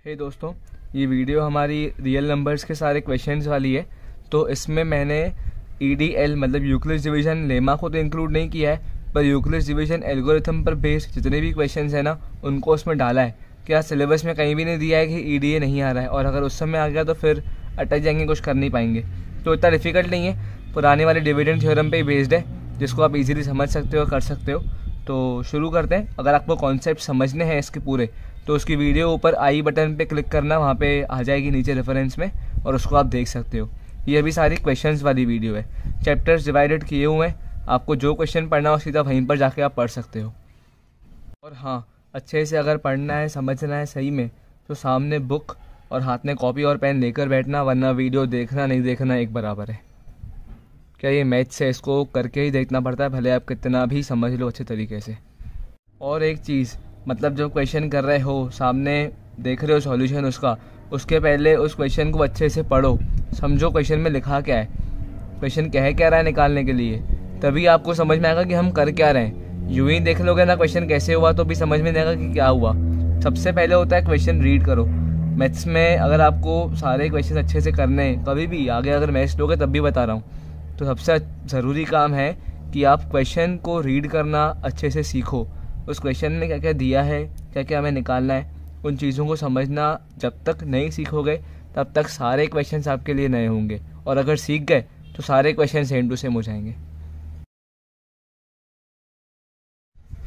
हे दोस्तों, ये वीडियो हमारी रियल नंबर्स के सारे क्वेश्चंस वाली है। तो इसमें मैंने EDL मतलब यूक्लिड्स डिवीजन लेमा को तो इंक्लूड नहीं किया है, पर यूक्लिड्स डिवीजन एल्गोरिथम पर बेस्ड जितने भी क्वेश्चंस हैं ना, उनको उसमें डाला है। क्या सिलेबस में कहीं भी नहीं दिया है कि EDA नहीं आ रहा है, और अगर उस समय आ गया तो फिर अटक जाएंगे, कुछ कर नहीं पाएंगे। तो इतना डिफिकल्ट नहीं है, पुराने वाले डिविडेंड थ्योरम पे ही बेस्ड है, जिसको आप इजीली समझ सकते हो, कर सकते हो। तो शुरू करते हैं। अगर आपको कॉन्सेप्ट समझने हैं इसके पूरे, तो उसकी वीडियो ऊपर आई बटन पे क्लिक करना, वहाँ पे आ जाएगी नीचे रेफरेंस में, और उसको आप देख सकते हो। ये अभी सारी क्वेश्चंस वाली वीडियो है, चैप्टर्स डिवाइडेड किए हुए हैं। आपको जो क्वेश्चन पढ़ना हो सीधा वहीं पर जाके आप पढ़ सकते हो। और हाँ, अच्छे से अगर पढ़ना है, समझना है सही में, तो सामने बुक और हाथ में कॉपी और पेन लेकर बैठना, वरना वीडियो देखना नहीं देखना एक बराबर है। क्या ये मैथ्स है, इसको करके ही देखना पड़ता है, भले आप कितना भी समझ लो अच्छे तरीके से। और एक चीज़, मतलब जो क्वेश्चन कर रहे हो, सामने देख रहे हो सॉल्यूशन उसका, उसके पहले उस क्वेश्चन को अच्छे से पढ़ो, समझो क्वेश्चन में लिखा क्या है, क्वेश्चन कह क्या रहा है निकालने के लिए, तभी आपको समझ में आएगा कि हम कर क्या रहे हैं। यूं ही देख लोगे ना क्वेश्चन कैसे हुआ, तो भी समझ में नहीं आएगा कि क्या हुआ। सबसे पहले होता है क्वेश्चन रीड करो। मैथ्स में अगर आपको सारे क्वेश्चन अच्छे से करने हैं, कभी भी आगे अगर मैथ्स लोगे तब भी बता रहा हूँ, तो सबसे ज़रूरी काम है कि आप क्वेश्चन को रीड करना अच्छे से सीखो। उस क्वेश्चन में क्या क्या दिया है, क्या क्या हमें निकालना है, उन चीज़ों को समझना जब तक नहीं सीखोगे तब तक सारे क्वेश्चंस आपके लिए नए होंगे, और अगर सीख गए तो सारे क्वेश्चन सेम टू सेम हो जाएंगे।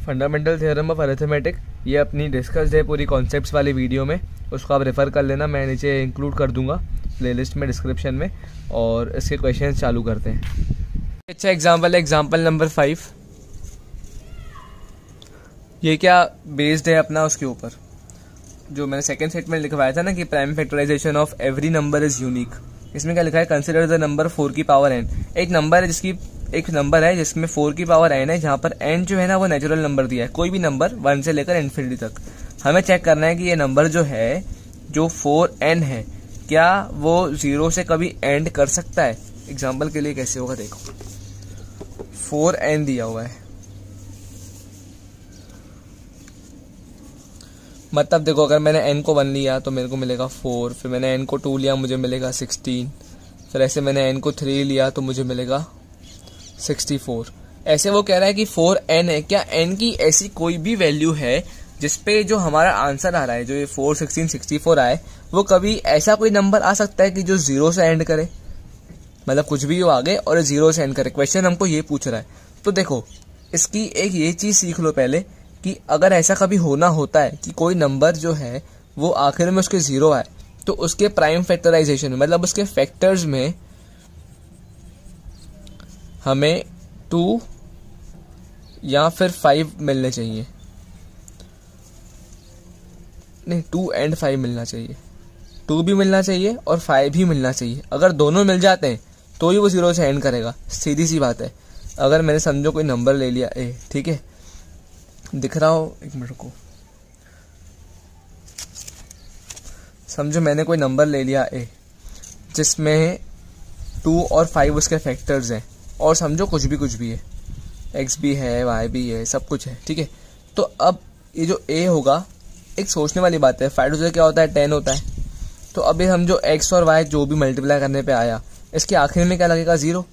फंडामेंटल थ्योरम ऑफ अरिथमेटिक, ये अपनी डिस्कस्ड है पूरी कॉन्सेप्ट्स वाली वीडियो में, उसको आप रेफ़र कर लेना, मैं नीचे इंक्लूड कर दूंगा प्लेलिस्ट में, डिस्क्रिप्शन में। और इसके क्वेश्चन चालू करते हैं। अच्छा एग्जाम्पल है, एग्जाम्पल नंबर 5। ये क्या बेस्ड है अपना उसके ऊपर, जो मैंने सेकंड स्टेटमेंट लिखवाया था ना कि prime factorisation of every number is unique. इसमें क्या लिखा है, कंसिडर द नंबर 4 की पावर n। एक नंबर है जिसमें 4 की पावर n है, जहां पर n जो है ना वो नेचुरल नंबर दिया है, कोई भी नंबर 1 से लेकर इन्फिनिटी तक। हमें चेक करना है कि ये नंबर जो है, जो 4n है, क्या वो 0 से कभी एंड कर सकता है। एग्जाम्पल के लिए कैसे होगा देखो, 4n दिया हुआ है, मतलब देखो अगर मैंने n को 1 लिया तो मेरे को मिलेगा 4, फिर मैंने n को 2 लिया मुझे मिलेगा 16, फिर ऐसे मैंने n को 3 लिया तो मुझे मिलेगा 64। ऐसे वो कह रहा है कि 4n है, क्या n की ऐसी कोई भी वैल्यू है जिसपे जो हमारा आंसर आ रहा है, जो ये 4, 16, 64 आए, वो कभी ऐसा कोई नंबर आ सकता है कि जो 0 से एंड करे, मतलब कुछ भी हो आगे और 0 से एंड करे। क्वेश्चन हमको ये पूछ रहा है। तो देखो इसकी एक ये चीज सीख लो पहले, कि अगर ऐसा कभी होना होता है कि कोई नंबर जो है वो आखिर में उसके 0 आए, तो उसके प्राइम फैक्टराइजेशन में, मतलब उसके फैक्टर्स में हमें 2 या फिर 5 मिलने चाहिए, नहीं 2 and 5 मिलना चाहिए, 2 भी मिलना चाहिए और 5 भी मिलना चाहिए। अगर दोनों मिल जाते हैं तो ही वो 0 से एंड करेगा, सीधी सी बात है। अगर मैंने समझो कोई नंबर ले लिया a, ठीक है, दिख रहा हो, एक मिनट को, समझो मैंने कोई नंबर ले लिया a जिसमें 2 और 5 उसके फैक्टर्स हैं, और समझो कुछ भी है, x भी है, y भी है, सब कुछ है, ठीक है। तो अब ये जो a होगा, एक सोचने वाली बात है, 5 से क्या होता है, 10 होता है। तो अब हम जो x और y जो भी मल्टीप्लाई करने पे आया, इसके आखिर में क्या लगेगा, 0।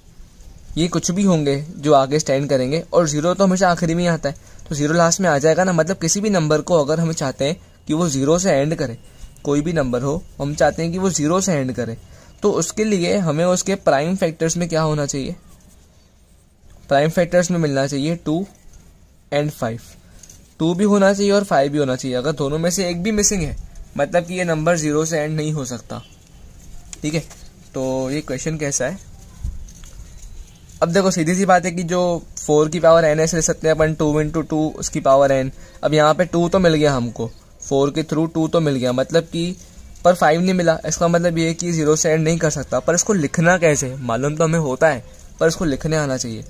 ये कुछ भी होंगे जो आगे स्टैंड करेंगे, और 0 तो हमेशा आखिरी में ही आता है, तो 0 लास्ट में आ जाएगा ना। मतलब किसी भी नंबर को अगर हम चाहते हैं कि वो 0 से एंड करे, कोई भी नंबर हो, हम चाहते हैं कि वो 0 से एंड करे, तो उसके लिए हमें उसके प्राइम फैक्टर्स में क्या होना चाहिए, प्राइम फैक्टर्स में मिलना चाहिए 2 and 5। 2 भी होना चाहिए और 5 भी होना चाहिए। अगर दोनों में से एक भी मिसिंग है, मतलब कि ये नंबर 0 से एंड नहीं हो सकता, ठीक है। तो ये क्वेश्चन कैसा है, अब देखो सीधी सी बात है कि जो 4 की पावर n है, ले सकते हैं अपन 2 into 2 उसकी पावर n। अब यहाँ पे 2 तो मिल गया हमको, 4 के थ्रू 2 तो मिल गया, मतलब कि पर 5 नहीं मिला। इसका मतलब ये है कि 0 से एंड नहीं कर सकता। पर इसको लिखना कैसे, मालूम तो हमें होता है, पर इसको लिखने आना चाहिए।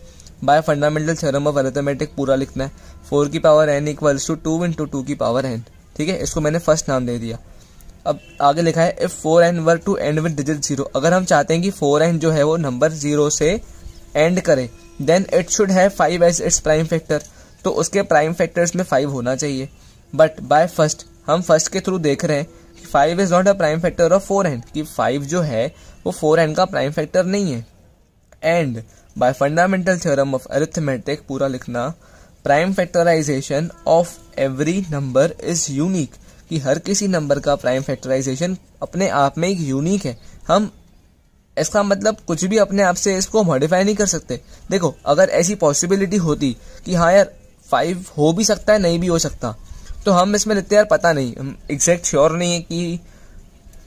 By fundamental theorem of arithmetic पूरा लिखना है, 4 की power n equals to 2 into 2 की पावर n, ठीक है। इसको मैंने फर्स्ट नाम दे दिया। अब आगे लिखा है if 4n were to end with digit 0। अगर हम चाहते हैं कि 4n जो है वो नंबर 0 से एंड करे, then it should have 5 as its prime factor. तो उसके प्राइम फैक्टर्स में 5 होना चाहिए। बट बाय फर्स्ट, हम फर्स्ट के थ्रू देख रहे हैं कि 5 is not a prime factor of 4n, कि 5 जो है वो 4n का प्राइम फैक्टर नहीं है। And by fundamental theorem of arithmetic, पूरा लिखना, prime factorisation of every number is unique, कि हर किसी नंबर का प्राइम फैक्टराइजेशन अपने आप में एक यूनिक है। हम इसका मतलब कुछ भी अपने आप से इसको मॉडिफाई नहीं कर सकते। देखो अगर ऐसी पॉसिबिलिटी होती कि हाँ यार 5 हो भी सकता है नहीं भी हो सकता, तो हम इसमें लिखते यार पता नहीं, हम एग्जैक्ट श्योर नहीं है कि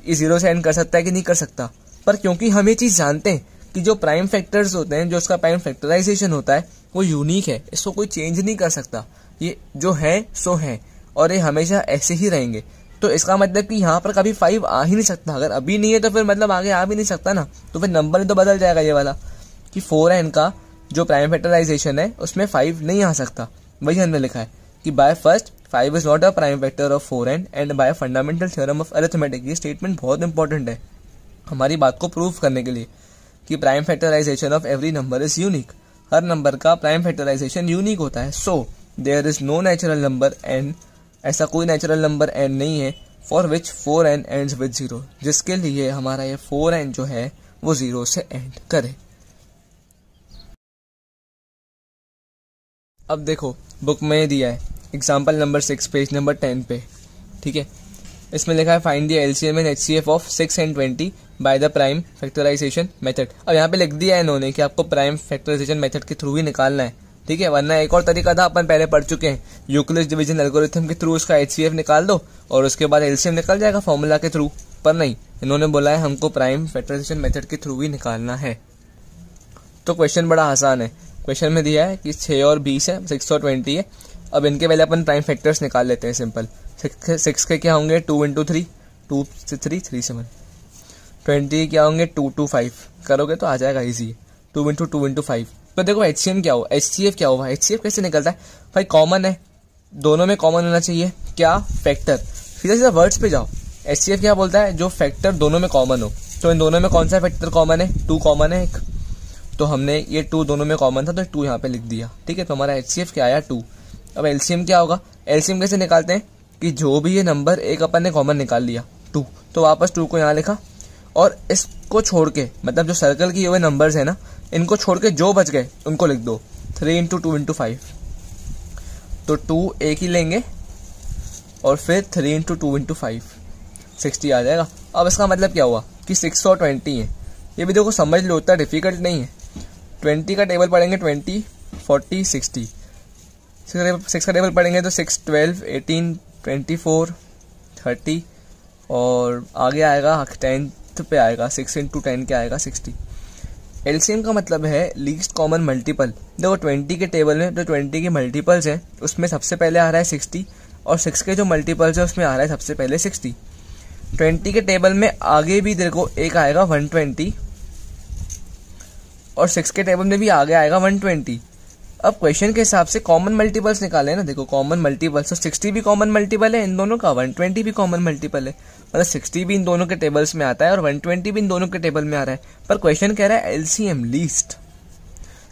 ये 0 से एंड कर सकता है कि नहीं कर सकता। पर क्योंकि हम ये चीज जानते हैं कि जो प्राइम फैक्टर्स होते हैं, जो उसका प्राइम फैक्टराइजेशन होता है वो यूनिक है, इसको कोई चेंज नहीं कर सकता, ये जो है सो है और ये हमेशा ऐसे ही रहेंगे। तो इसका मतलब कि यहाँ पर कभी 5 आ ही नहीं सकता। अगर अभी नहीं है तो फिर मतलब आगे आ भी नहीं सकता ना, तो फिर नंबर तो बदल जाएगा ये वाला, कि 4n का जो प्राइम फैक्टराइजेशन है उसमें 5 नहीं आ सकता। वही हमने लिखा है कि by first 5 is not a prime factor of 4n and by fundamental theorem of arithmetic. ये स्टेटमेंट बहुत इंपॉर्टेंट है हमारी बात को प्रूव करने के लिए कि prime factorisation of every number is unique, हर नंबर का प्राइम फैक्टराइजेशन यूनिक होता है। So there is no natural number n, ऐसा कोई नेचुरल नंबर n नहीं है for which 4n ends with 0, जिसके लिए हमारा ये 4n जो है वो 0 से एंड करे। अब देखो बुक में दिया है एग्जाम्पल नंबर 6 पेज नंबर 10 पे, ठीक है। इसमें लिखा है find the LCM and HCF of 6 and 20 by the prime factorisation method. अब यहाँ पे लिख दिया है इन्होंने कि आपको प्राइम फैक्टराइजेशन मेथड के थ्रू ही निकालना है, ठीक है, वरना एक और तरीका था अपन पहले पढ़ चुके हैं, यूक्लिड डिवीजन एल्गोरिथम के थ्रू उसका एचसीएफ निकाल दो और उसके बाद एलसीएम निकल जाएगा फॉर्मूला के थ्रू। पर नहीं, इन्होंने बोला है हमको प्राइम फैक्टराइजेशन मेथड के थ्रू ही निकालना है। तो क्वेश्चन बड़ा आसान है। क्वेश्चन में दिया है कि 6 और 20 है, 6 और 20 है। अब इनके पहले अपन प्राइम फैक्टर्स निकाल लेते हैं सिंपल। 6 के क्या होंगे 2 into 3, 2 से 3, 3 से 1। 20 क्या होंगे 2 to 5, करोगे तो आ जाएगा इजी, 2 into 2 into 5। तो देखो एचसीएम क्या हुआ, एचसीएफ क्या हुआ, एचसीएफ कैसे निकलता है भाई, कॉमन है, दोनों में कॉमन होना चाहिए, क्या फैक्टर, सीधा सीधा वर्ड्स पे जाओ। एचसीएफ क्या बोलता है, जो फैक्टर दोनों में कॉमन हो। तो इन दोनों में कौन सा फैक्टर कॉमन है, 2 कॉमन है एक, तो हमने ये 2 दोनों में कॉमन था तो 2 यहाँ पे लिख दिया, ठीक है। तो हमारा एचसीएफ क्या आया 2। अब एलसीएम क्या होगा, एलसीएम कैसे निकालते हैं कि जो भी ये नंबर एक अपन ने कॉमन निकाल लिया 2, तो वापस 2 को यहाँ लिखा और इसको छोड़ के, मतलब जो सर्कल किए हुए नंबर्स है ना, इनको छोड़ के जो बच गए उनको लिख दो 3 into 2 into 5। तो 2 एक ही लेंगे और फिर 3 into 2 into 5, 60 आ जाएगा। अब इसका मतलब क्या हुआ कि 6 और 20 है, ये भी देखो समझ लो, उतना डिफिकल्ट नहीं है। 20 का टेबल पढ़ेंगे 20, 40, 60। 6 का टेबल पढ़ेंगे तो 6, 12, 18, 24, 30 और आगे आएगा 10th पे आएगा 6 into 10 क्या आएगा 60। एलसीएम का मतलब है लीस्ट कॉमन मल्टीपल। देखो 20 के टेबल में जो 20 के मल्टीपल्स हैं उसमें सबसे पहले आ रहा है 60 और 6 के जो मल्टीपल्स है उसमें आ रहा है सबसे पहले 60। 20 के टेबल में आगे भी देखो एक आएगा 120 और 6 के टेबल में भी आगे आएगा 120। अब क्वेश्चन के हिसाब से कॉमन मल्टीपल्स निकाले ना, देखो कॉमन मल्टीपल्स, तो 60 भी कॉमन मल्टीपल है इन दोनों का, 120 भी कॉमन मल्टीपल है, मतलब 60 भी इन दोनों के टेबल्स में आता है और 120 भी इन दोनों के टेबल में आ रहा है। पर क्वेश्चन कह रहा है एलसीएम लीस्ट,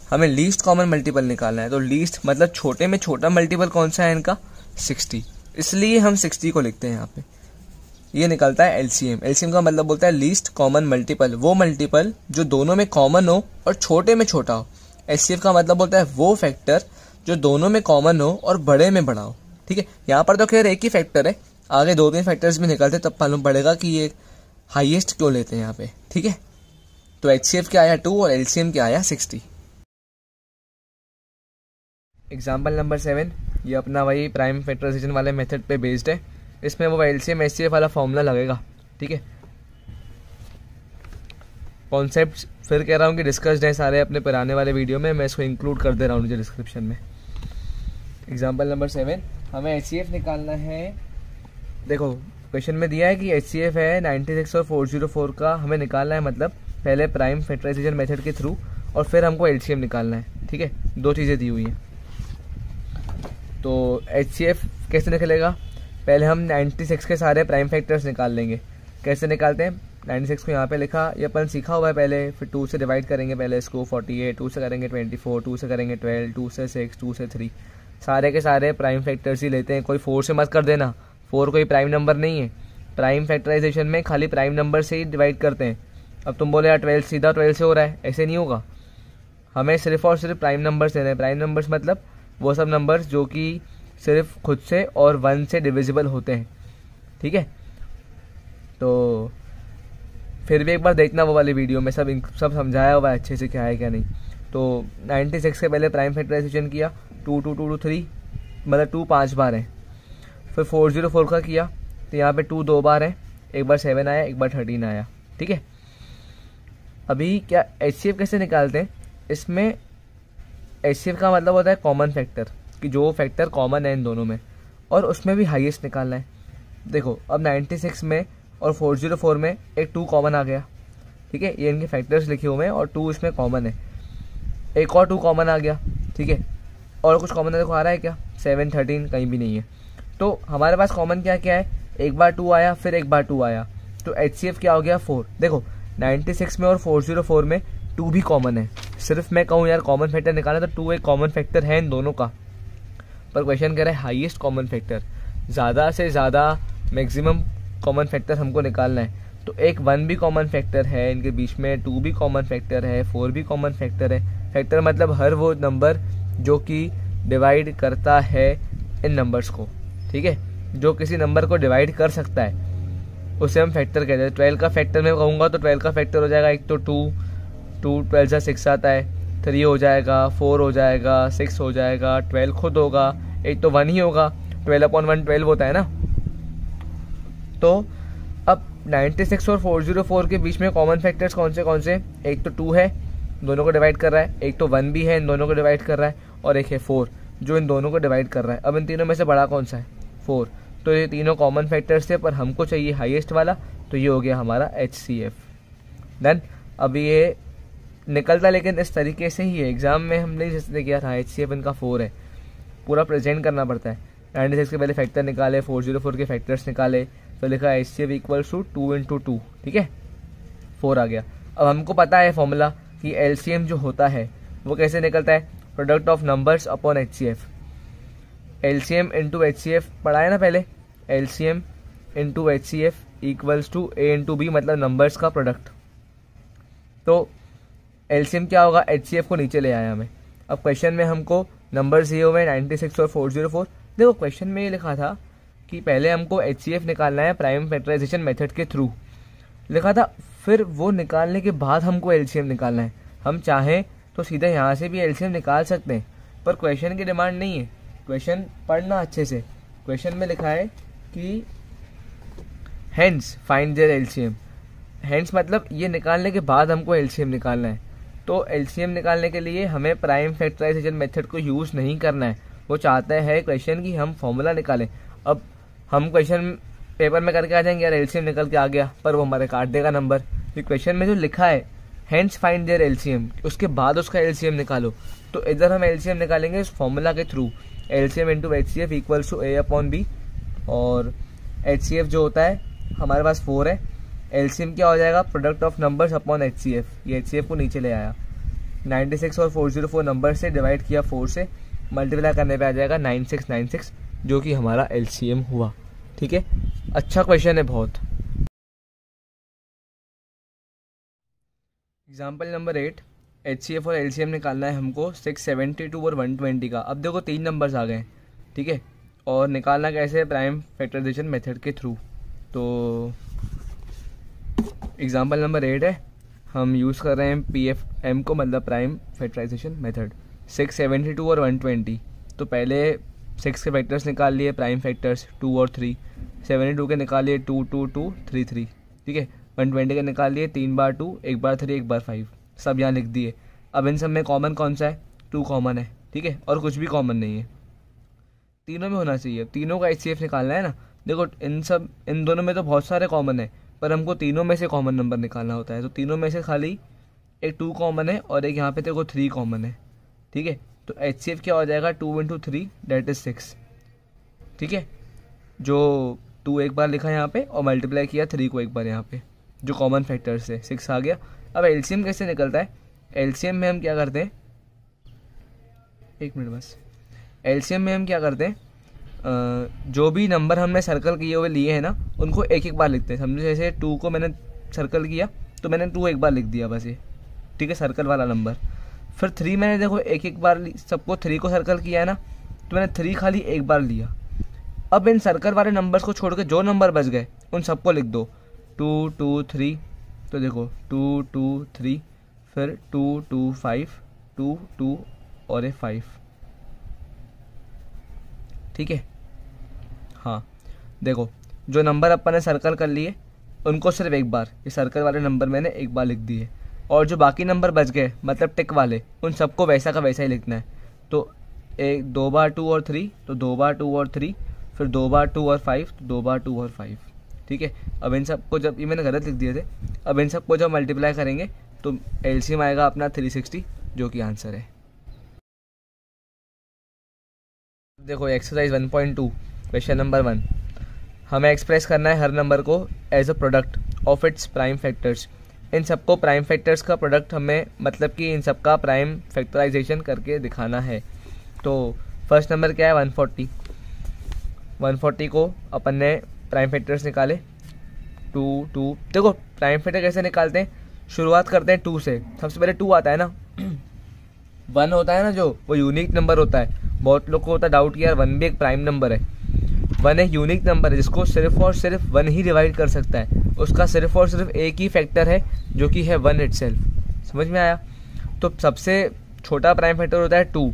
हमें लीस्ट कॉमन मल्टीपल निकालना है। तो लीस्ट मतलब छोटे में छोटा मल्टीपल कौन सा है इनका, 60, इसलिए हम 60 को लिखते हैं यहाँ पे। ये निकलता है एलसीएम। एलसीएम का मतलब बोलता है लीस्ट कॉमन मल्टीपल, वो मल्टीपल जो दोनों में कॉमन हो और छोटे में छोटा हो। एचसीएफ का मतलब बोलता है वो फैक्टर जो दोनों में कॉमन हो और बड़े में बड़ा हो, ठीक है। यहाँ पर तो खैर एक ही फैक्टर है, आगे 2-3 फैक्टर्स भी निकलते तब मालूम पड़ेगा कि ये हाईएस्ट क्यों लेते हैं यहाँ पे, ठीक है। तो एचसीएफ क्या आया 2 और एलसीएम क्या आया 60। एग्जाम्पल नंबर 7, ये अपना वही प्राइम फैक्टराइजेशन वाले मेथड पे बेस्ड है। इसमें वो एलसीएम एचसीएफ वाला फॉर्मूला लगेगा, ठीक है। कॉन्सेप्ट फिर कह रहा हूँ कि डिस्कस्ड है सारे अपने पुराने वाले वीडियो में, मैं इसको इंक्लूड कर दे रहा हूँ नीचे डिस्क्रिप्शन में। एग्जाम्पल नंबर 7, हमें एचसीएफ निकालना है। देखो क्वेश्चन में दिया है कि एचसीएफ है 96 और 404 का, हमें निकालना है मतलब पहले प्राइम फैक्टराइजेशन मेथड के थ्रू और फिर हमको एलसीएम निकालना है, ठीक है। 2 चीज़ें दी हुई हैं। तो एचसीएफ कैसे निकलेगा, पहले हम 96 के सारे प्राइम फैक्टर्स निकाल लेंगे। कैसे निकालते हैं, 96 को यहाँ पे लिखा, ये अपन सीखा हुआ है पहले, फिर 2 से डिवाइड करेंगे पहले इसको 48, 2 से करेंगे 24, 2 से करेंगे 12, 2 से 6, 2 से 3, सारे के सारे प्राइम फैक्टर्स ही लेते हैं। कोई 4 से मत कर देना, 4 कोई प्राइम नंबर नहीं है। प्राइम फैक्टराइजेशन में खाली प्राइम नंबर से ही डिवाइड करते हैं। अब तुम बोले यार 12 सीधा 12 से हो रहा है, ऐसे नहीं होगा। हमें सिर्फ और सिर्फ प्राइम नंबर्स देने हैं। प्राइम नंबर्स मतलब वो सब नंबर्स जो कि सिर्फ खुद से और 1 से डिविजिबल होते हैं, ठीक है। तो फिर भी एक बार देखना वो वाली वीडियो में, सब समझाया हुआ है अच्छे से क्या है क्या नहीं। तो 96 के पहले प्राइम फैक्टराइजेशन किया, 2 2 2 2 3, मतलब 2 5 बार है। फिर 404 का किया तो यहाँ पे 2 2 बार है, एक बार 7 आया, एक बार 13 आया, ठीक है। अभी क्या HCF कैसे निकालते हैं, इसमें HCF का मतलब होता है कॉमन फैक्टर, कि जो फैक्टर कॉमन है इन दोनों में, और उसमें भी हाईएस्ट निकालना है। देखो अब 96 में और 404 में एक 2 कॉमन आ गया, ठीक है, ये इनके फैक्टर्स लिखे हुए हैं और 2 इसमें कॉमन है। एक और 2 कॉमन आ गया, ठीक है, और कुछ कॉमन देखो आ रहा है क्या, 7 13 कहीं भी नहीं है। तो हमारे पास कॉमन क्या क्या है, एक बार 2 आया, फिर एक बार 2 आया, तो HCF क्या हो गया 4। देखो 96 में और 404 में 2 भी कॉमन है। सिर्फ मैं कहूँ यार कॉमन फैक्टर निकालना, तो 2 एक कॉमन फैक्टर है इन दोनों का, पर क्वेश्चन कह रहा है हाईएस्ट कॉमन फैक्टर, ज़्यादा से ज़्यादा मैक्सिमम कॉमन फैक्टर हमको निकालना है। तो एक 1 भी कॉमन फैक्टर है इनके बीच में, 2 भी कॉमन फैक्टर है, 4 भी कॉमन फैक्टर है। फैक्टर मतलब हर वो नंबर जो कि डिवाइड करता है इन नंबर्स को, ठीक है, जो किसी नंबर को डिवाइड कर सकता है उसे हम फैक्टर कहते हैं। 12 का फैक्टर मैं कहूँगा तो 12 का फैक्टर हो जाएगा, एक तो 2 12 से 6 आता है, 3 हो जाएगा, 4 हो जाएगा, 6 हो जाएगा, 12 खुद होगा, एक तो 1 ही होगा, 12/1 12 होता है ना। तो अब 96 और 404 के बीच में कॉमन फैक्टर्स कौन से, एक तो 2 है, दोनों को डिवाइड कर रहा है, एक तो 1 भी है, इन दोनों को डिवाइड कर रहा है, और एक है 4 जो इन दोनों को डिवाइड कर रहा है। अब इन तीनों में से बड़ा कौन सा है, 4। तो ये तीनों कॉमन फैक्टर्स थे, पर हमको चाहिए हाईएस्ट वाला, तो ये हो गया हमारा HCF। देन अब ये निकलता लेकिन इस तरीके से ही है, एग्जाम में हमने जैसे किया था HCF इनका 4 है, पूरा प्रेजेंट करना पड़ता है। 96 के पहले फैक्टर निकाले, 404 के फैक्टर्स निकाले, तो लिखा HCF इक्वल्स टू 2 × 2, ठीक है, 4 आ गया। अब हमको पता है फॉर्मूला कि LCM जो होता है वो कैसे निकलता है, product of numbers upon HCF। LCM into HCF पढ़ा है ना पहले, LCM into HCF equals to A × B, मतलब नंबर्स का प्रोडक्ट। तो LCM क्या होगा, HCF को नीचे ले आया हमें। अब क्वेश्चन में हमको नंबर्स दिए हुए 96 और 404। देखो क्वेश्चन में ये लिखा था कि पहले हमको HCF निकालना है प्राइम फैक्टराइजेशन मेथड के थ्रू लिखा था, फिर वो निकालने के बाद हमको LCM निकालना है। हम चाहें तो सीधा यहाँ से भी LCM निकाल सकते हैं, पर क्वेश्चन की डिमांड नहीं है। क्वेश्चन पढ़ना अच्छे से, क्वेश्चन में लिखा है कि hence find their LCM। Hence मतलब ये निकालने के बाद हमको LCM निकालना है। तो LCM निकालने के लिए हमें प्राइम फैक्टराइजेशन मेथड को यूज़ नहीं करना है। वो चाहता है क्वेश्चन की हम फॉर्मूला निकालें। अब हम क्वेश्चन पेपर में करके आ जाएंगे यार LCM निकल के आ गया, पर वो हमारे काट देगा नंबर। तो क्वेश्चन में जो लिखा है हेंस फाइंड देयर LCM, उसके बाद उसका LCM निकालो। तो इधर हम LCM निकालेंगे इस फॉर्मूला के through, LCM into HCF equals to A/B, और HCF जो होता है हमारे पास 4 है। LCM क्या हो जाएगा, product of numbers upon HCF। ये HCF को नीचे ले आया, 96 और 404 नंबर से डिवाइड किया 4 से, मल्टीप्लाई करने पे आ जाएगा 9696, जो कि हमारा LCM हुआ, ठीक है। अच्छा क्वेश्चन है बहुत। एग्जाम्पल नंबर 8, HCF और LCM निकालना है हमको 672 और 120 का। अब देखो 3 नंबर्स आ गए, ठीक है, और निकालना कैसे है, प्राइम फैक्टराइजेशन मेथड के थ्रू। तो एग्जाम्पल नंबर 8 है, हम यूज़ कर रहे हैं PFM को, मतलब प्राइम फैक्टराइजेशन मेथड। 672 और 120, तो पहले 6 के फैक्टर्स निकाल लिए, प्राइम फैक्टर्स 2 और 3, 72 के निकाल लिए 2 2 2 3 3, ठीक है, 120 के निकाल लिए 3 बार 2, 1 बार 3, 1 बार 5, सब यहाँ लिख दिए। अब इन सब में कॉमन कौन सा है, 2 कॉमन है, ठीक है, और कुछ भी कॉमन नहीं है, तीनों में होना चाहिए। तीनों का HCF निकालना है ना। देखो इन दोनों में तो बहुत सारे कॉमन है, पर हमको तीनों में से कॉमन नंबर निकालना होता है। तो तीनों में से खाली एक 2 कॉमन है और एक यहाँ पे तेरे को 3 कॉमन है, ठीक है। तो HCF क्या हो जाएगा, 2 × 3 दैट इज 6, ठीक है, जो 2 एक बार लिखा यहाँ पे और मल्टीप्लाई किया 3 को एक बार यहाँ पे, जो कॉमन फैक्टर से 6 आ गया। अब LCM कैसे निकलता है, LCM में हम क्या करते हैं, एक मिनट बस, LCM में हम क्या करते हैं, जो भी नंबर हमने सर्कल किए हुए लिए हैं ना, उनको एक एक बार लिखते हैं। समझो जैसे 2 को मैंने सर्कल किया तो मैंने 2 एक बार लिख दिया बस, ये ठीक है, सर्कल वाला नंबर। फिर 3 मैंने देखो एक एक बार सबको 3 को सर्कल किया है ना, तो मैंने 3 खाली एक बार लिया। अब इन सर्कल वाले नंबर्स को छोड़ के जो नंबर बच गए उन सबको लिख दो 2 2 3। तो देखो 2 2 3, फिर 2 2 5, 2 2 और ये 5, ठीक है। हाँ देखो जो नंबर अपन ने सर्कल कर लिए उनको सिर्फ एक बार, ये सर्कल वाले नंबर मैंने एक बार लिख दिए, और जो बाकी नंबर बच गए मतलब टिक वाले, उन सबको वैसा का वैसा ही लिखना है। तो 2 बार 2 और 3, तो 2 बार 2 और 3, फिर 2 बार 2 और 5, तो 2 बार 2 और 5, ठीक है। अब इन सबको जब, ये मैंने गलत लिख दिए थे, अब इन सबको जब मल्टीप्लाई करेंगे तो एलसीएम आएगा अपना 360, जो कि आंसर है। देखो एक्सरसाइज 1.2 क्वेश्चन नंबर 1, हमें एक्सप्रेस करना है हर नंबर को as a product of its prime factors. इन सबको प्राइम फैक्टर्स का प्रोडक्ट हमें, मतलब कि इन सबका प्राइम फैक्टराइजेशन करके दिखाना है। तो फर्स्ट नंबर क्या है 140। 140 को अपन ने प्राइम फैक्टर्स निकाले 2 2। देखो प्राइम फैक्टर कैसे निकालते हैं, शुरुआत करते हैं 2 से। सबसे पहले 2 आता है ना, 1 होता है ना जो, वो यूनिक नंबर होता है। बहुत लोग को होता है डाउट कि यार 1 भी एक प्राइम नंबर है। 1 एक यूनिक नंबर है जिसको सिर्फ और सिर्फ 1 ही डिवाइड कर सकता है, उसका सिर्फ और सिर्फ एक ही फैक्टर है जो कि है 1 इटसेल्फ। समझ में आया। तो सबसे छोटा प्राइम फैक्टर होता है 2।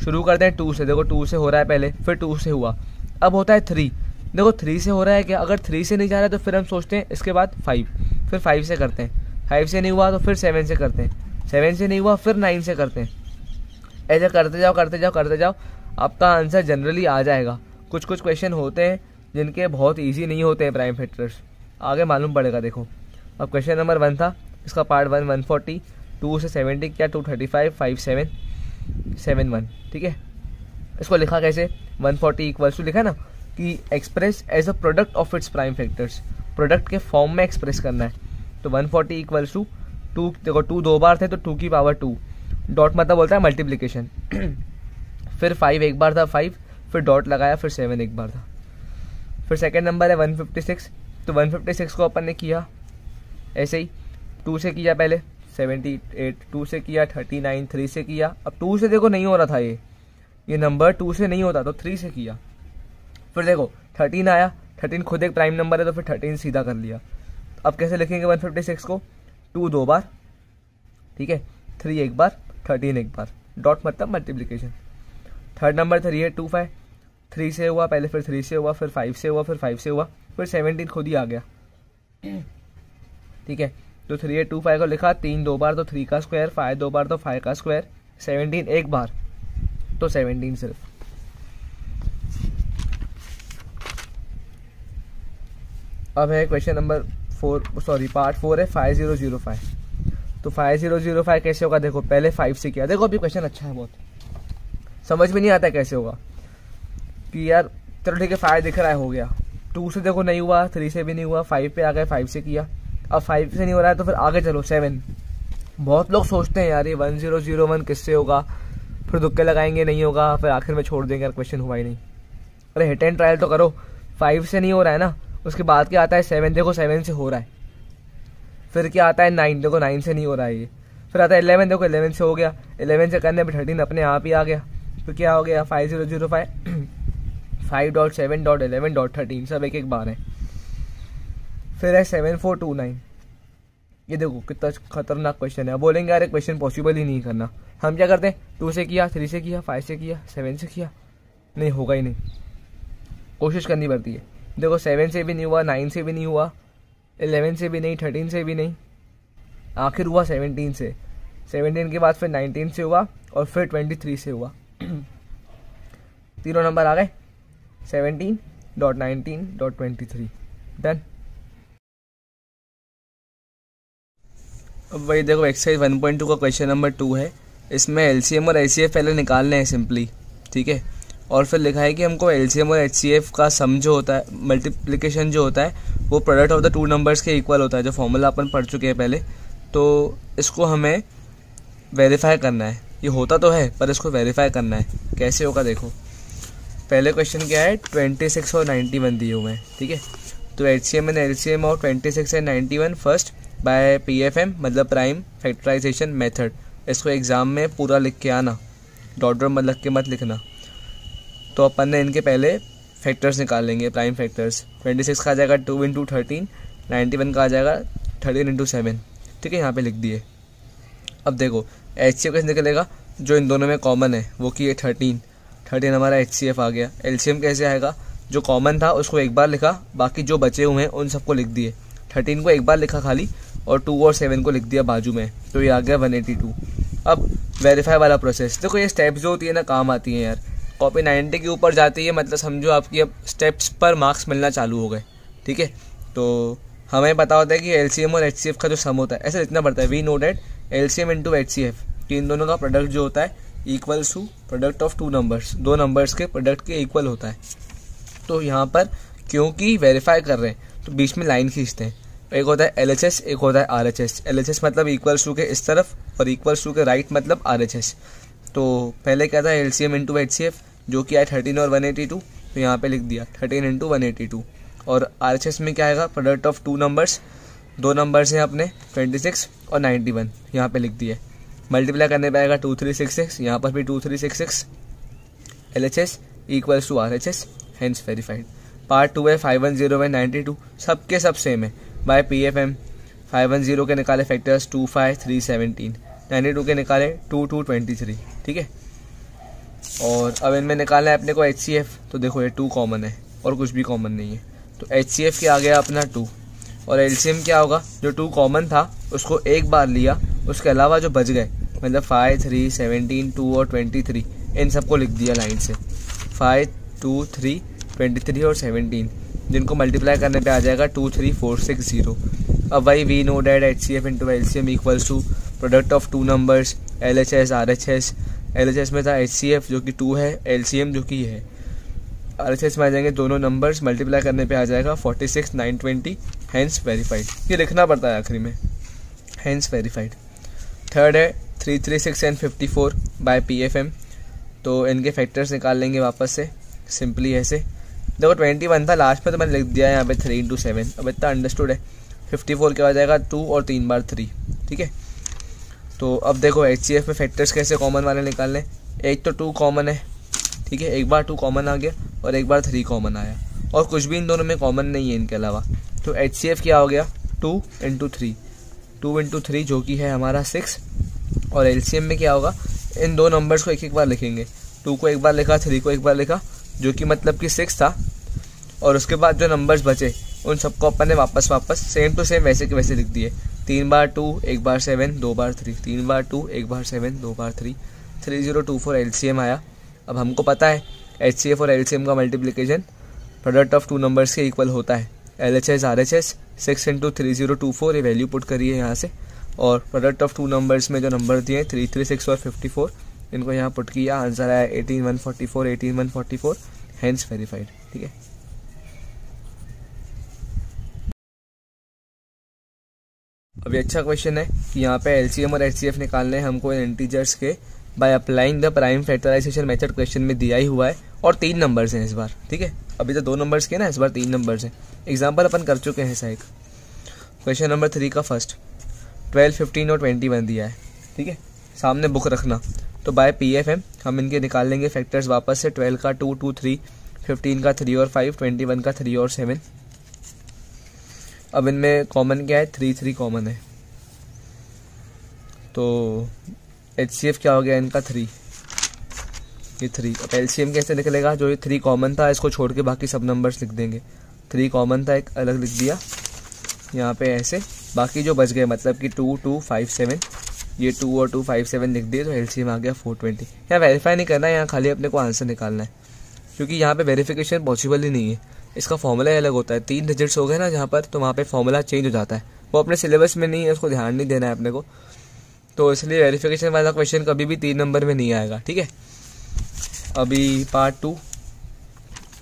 शुरू करते हैं 2 से। देखो 2 से हो रहा है पहले, फिर 2 से हुआ, अब होता है 3। देखो 3 से हो रहा है क्या, अगर 3 से नहीं जा रहा है तो फिर हम सोचते हैं इसके बाद 5, फिर 5 से करते हैं, 5 से नहीं हुआ तो फिर 7 से करते हैं, 7 से नहीं हुआ फिर 9 से करते हैं। ऐसे करते जाओ करते जाओ करते जाओ, आपका आंसर जनरली आ जाएगा। कुछ कुछ क्वेश्चन होते हैं जिनके बहुत इजी नहीं होते हैं प्राइम फैक्टर्स, आगे मालूम पड़ेगा। देखो अब क्वेश्चन नंबर 1 था, इसका पार्ट 1 140, 2 से 70 किया, 235, 5 7 7 1, ठीक है। इसको लिखा कैसे, 140 इक्वल्स टू लिखा है ना कि express as a product of its prime factors, product के फॉर्म में एक्सप्रेस करना है। तो 140 इक्वल्स टू 2, देखो 2 2 बार थे तो 2 की पावर 2, डॉट मतलब बोलता है मल्टीप्लिकेशन। फिर 5 एक बार था 5, फिर डॉट लगाया, फिर 7 एक बार था। फिर सेकंड नंबर है 156, तो 156 को अपन ने किया ऐसे ही, 2 से किया पहले 78, 2 से किया 39, 3 से किया। अब 2 से देखो नहीं हो रहा था, ये नंबर 2 से नहीं होता तो 3 से किया। फिर देखो 13 आया, 13 खुद एक प्राइम नंबर है तो फिर 13 सीधा कर लिया। अब कैसे लिखेंगे 156 को, 2 2 बार, ठीक है, 3 एक बार, 13 एक बार, डॉट मतलब मल्टीप्लिकेशन। थर्ड नंबर 3 है 2 5, 3 से हुआ पहले, फिर 3 से हुआ, फिर 5 से हुआ, फिर 5 से हुआ, फिर 17 खुद ही आ गया, ठीक है। तो 3 है 2 5 को लिखा, 3 2 बार तो 3 का स्क्वायर, 5 2 बार तो 5 का स्क्वायर, 17 एक बार तो 17 सिर्फ। अब है क्वेश्चन नंबर 4, सॉरी पार्ट 4 है 5005। तो 5005 कैसे होगा, देखो पहले 5 से किया। देखो अभी क्वेश्चन अच्छा है, बहुत समझ में नहीं आता कैसे होगा कि यार चलो ठीक है 5 दिख रहा है, हो गया। 2 से देखो नहीं हुआ, 3 से भी नहीं हुआ, 5 पे आ गए, 5 से किया। अब 5 से नहीं हो रहा है तो फिर आगे चलो 7। बहुत लोग सोचते हैं यार ये 1001 किससे होगा, फिर तुक्के लगाएंगे नहीं होगा, फिर आखिर में छोड़ देंगे यार क्वेश्चन हुआ ही नहीं। अरे हिट एंड ट्रायल तो करो। 5 से नहीं हो रहा है ना, उसके बाद क्या आता है 7, देखो 7 से हो रहा है। फिर क्या आता है 9, देखो 9 से नहीं हो रहा है ये। फिर आता है 11, देखो 11 से हो गया, 11 से करने पर 13 अपने आप ही आ गया। तो क्या हो गया 5005, 5.7.11.13 सब एक एक बार है। फिर है 7429, ये देखो कितना खतरनाक क्वेश्चन है। बोलेंगे यार क्वेश्चन पॉसिबल ही नहीं करना। हम क्या करते हैं 2 से किया, 3 से किया, 5 से किया, 7 से किया, नहीं होगा ही नहीं, कोशिश करनी पड़ती है। देखो 7 से भी नहीं हुआ, 9 से भी नहीं हुआ, 11 से भी नहीं, 13 से भी नहीं, आखिर हुआ 17 से। 17 के बाद फिर 19 से हुआ और फिर 23 से हुआ। तीनों नंबर आ गए 17.19.23, डन। अब वही देखो एक्सरसाइज 1.2 का क्वेश्चन नंबर 2 है। इसमें एलसीएम और एचसीएफ पहले निकालने हैं सिंपली, ठीक है। और फिर लिखा है कि हमको एलसीएम और एचसीएफ का सम जो होता है, मल्टीप्लिकेशन जो होता है, वो प्रोडक्ट ऑफ द 2 नंबर्स के इक्वल होता है, जो फॉर्मूला अपन पढ़ चुके हैं पहले। तो इसको हमें वेरीफाई करना है। ये होता तो है पर इसको वेरीफाई करना है। कैसे होगा देखो, पहले क्वेश्चन क्या है, 26 और 91 दिए हुए हैं, ठीक है। तो HCM एंड LCM और 26 एंड 91 फर्स्ट बाय PFM मतलब प्राइम फैक्टराइजेशन मेथड। इसको एग्ज़ाम में पूरा लिख के आना, डॉट डॉट लग के मत लिखना। तो अपन ने इनके पहले फैक्टर्स निकाल लेंगे, प्राइम फैक्टर्स। 26 का आ जाएगा 2 × 13, 91 का आ जाएगा 13 × 7, ठीक है, यहाँ पे लिख दिए। अब देखो HCF कैसे निकलेगा, जो इन दोनों में कॉमन है वो कि ये 13 हमारा HCF आ गया। LCM कैसे आएगा, जो कॉमन था उसको एक बार लिखा, बाकी जो बचे हुए हैं उन सबको लिख दिए। 13 को एक बार लिखा खाली, और 2 और 7 को लिख दिया बाजू में, तो ये आ गया 182। अब वेरीफाई वाला प्रोसेस, देखो ये स्टेप्स जो होती है ना काम आती है यार। कॉपी 90 के ऊपर जाती है, मतलब समझो आपकी अब स्टेप्स पर मार्क्स मिलना चालू हो गए, ठीक है। तो हमें पता होता है कि LCM और HCF का जो सम होता है ऐसे लिखना पड़ता है, we know that LCM × HCF, कि इन दोनों का प्रोडक्ट जो होता है equals to product of 2 numbers, 2 numbers के प्रोडक्ट के इक्वल होता है। तो यहाँ पर क्योंकि वेरीफाई कर रहे हैं तो बीच में लाइन खींचते हैं, एक होता है LHS, एक होता है RHS। LHS मतलब इक्वल्स टू के इस तरफ, और इक्वल्स टू के राइट मतलब RHS। तो पहले क्या था, LCM × HCF जो कि आया 13 और 182, तो यहाँ पे लिख दिया 13 × 182। और RHS में क्या आएगा, प्रोडक्ट ऑफ 2 नंबर्स, 2 नंबर्स हैं अपने 26 और 91, यहाँ पे लिख दिए। मल्टीप्लाई करने पे आएगा 2366, यहाँ पर भी 2366। LHS equals to RHS, hence verified. Part 2 है 510 एंड 92, सबके सब सेम है। बाय PFM 510 के निकाले फैक्टर्स 2, 5, 3, 17, 92 के निकाले 2, 2, 23, ठीक है। और अब इनमें निकालना है अपने को HCF, तो देखो ये 2 कॉमन है और कुछ भी कॉमन नहीं है, तो HCF क्या आ गया अपना 2। और LCM क्या होगा, जो 2 कॉमन था उसको एक बार लिया, उसके अलावा जो बच गए मतलब 5, 3, 17, 2 और 23, इन सबको लिख दिया लाइन से, 5, 2, 3, 23 और 17, जिनको मल्टीप्लाई करने पे आ जाएगा 23460। अब भाई we know that HCF × LCM equals to product of 2 numbers, LHS RHS। LHS में था HCF जो कि 2 है, LCM जो कि ये है। RHS में आ जाएंगे दोनों नंबर्स, मल्टीप्लाई करने पे आ जाएगा 46,920, हेंस वेरीफाइड। ये लिखना पड़ता है आखिरी में, हेंस वेरीफाइड। थर्ड है 336 एंड 54 बाय PFM, तो इनके फैक्टर्स निकाल लेंगे वापस से सिंपली ऐसे। देखो 21 था लास्ट में, तो मैंने लिख दिया यहाँ पे 3 × 7, अब इतना अंडरस्टूड है। 54 क्या हो जाएगा 2 और 3 बार 3, ठीक है। तो अब देखो HCF में फैक्टर्स कैसे कॉमन वाले निकालने, एक तो 2 कॉमन है, ठीक है, एक बार 2 कॉमन आ गया और एक बार 3 कॉमन आया, और कुछ भी इन दोनों में कॉमन नहीं है इनके अलावा। तो HCF क्या हो गया 2 × 3, 2 × 3 जो कि है हमारा 6। और LCM में क्या होगा, इन 2 नंबर्स को एक एक बार लिखेंगे, 2 को एक बार लिखा, 3 को एक बार लिखा, जो कि मतलब कि 6 था। और उसके बाद जो नंबर्स बचे उन सबको अपन ने वापस सेम टू सेम वैसे के वैसे लिख दिए। 3 बार 2, 1 बार 7, 2 बार 3, 3 बार 2, 1 बार 7, 2 बार 3, 3024 LCM आया। अब हमको पता है HCF और LCM का मल्टीप्लिकेशन प्रोडक्ट ऑफ 2 नंबर्स के इक्वल होता है। LHS RHS 6 × 3024, ये वैल्यू पुट करिए यहाँ से, और प्रोडक्ट ऑफ 2 नंबर्स में जो नंबर दिए 336 और 54, इनको यहाँ पुट किया, आंसर आया 18144, 18144, हेंस वेरीफाइड, ठीक है। अभी अच्छा क्वेश्चन है कि यहाँ पे LCM और HCF निकालने हैं हमको इन इंटीजर्स के by applying the prime factorisation method, question में दिया ही हुआ है, और 3 नंबर्स हैं इस बार, ठीक है। अभी तो 2 नंबर्स के ना, इस बार 3 नंबर्स हैं। एग्जाम्पल अपन कर चुके हैं ऐसा एक। क्वेश्चन नंबर 3 का फर्स्ट 12, 15 और 21 दिया है, ठीक है, सामने बुक रखना। तो बाय PFM हम इनके निकाल लेंगे फैक्टर्स वापस से, 12 का 2, 2, 3, 15 का 3 और 5, 21 का 3 और 7। अब इनमें कॉमन क्या है, 3, 3 कॉमन है, तो HCF क्या हो गया इनका 3, ये 3। अब LCM कैसे निकलेगा, जो ये 3 कॉमन था इसको छोड़ के बाकी सब नंबर्स लिख देंगे। 3 कॉमन था, एक अलग लिख दिया यहाँ पे ऐसे, बाकी जो बच गए मतलब कि 2, 2, 5, 7, ये 2 और 2, 5, 7 लिख दिए, तो LCM आ गया 420। यहाँ वेरीफाई नहीं करना है, यहाँ खाली अपने को आंसर निकालना है, क्योंकि यहाँ पे वेरिफिकेशन पॉसिबल ही नहीं है। इसका फॉर्मूला ही अलग होता है, 3 डिजिट्स हो गए ना जहाँ पर, तो वहाँ पे फॉर्मूला चेंज हो जाता है, वो अपने सिलेबस में नहीं है, उसको ध्यान नहीं देना है अपने को, तो इसलिए वेरिफिकेशन वाला क्वेश्चन कभी भी 3 नंबर में नहीं आएगा, ठीक है। अभी पार्ट 2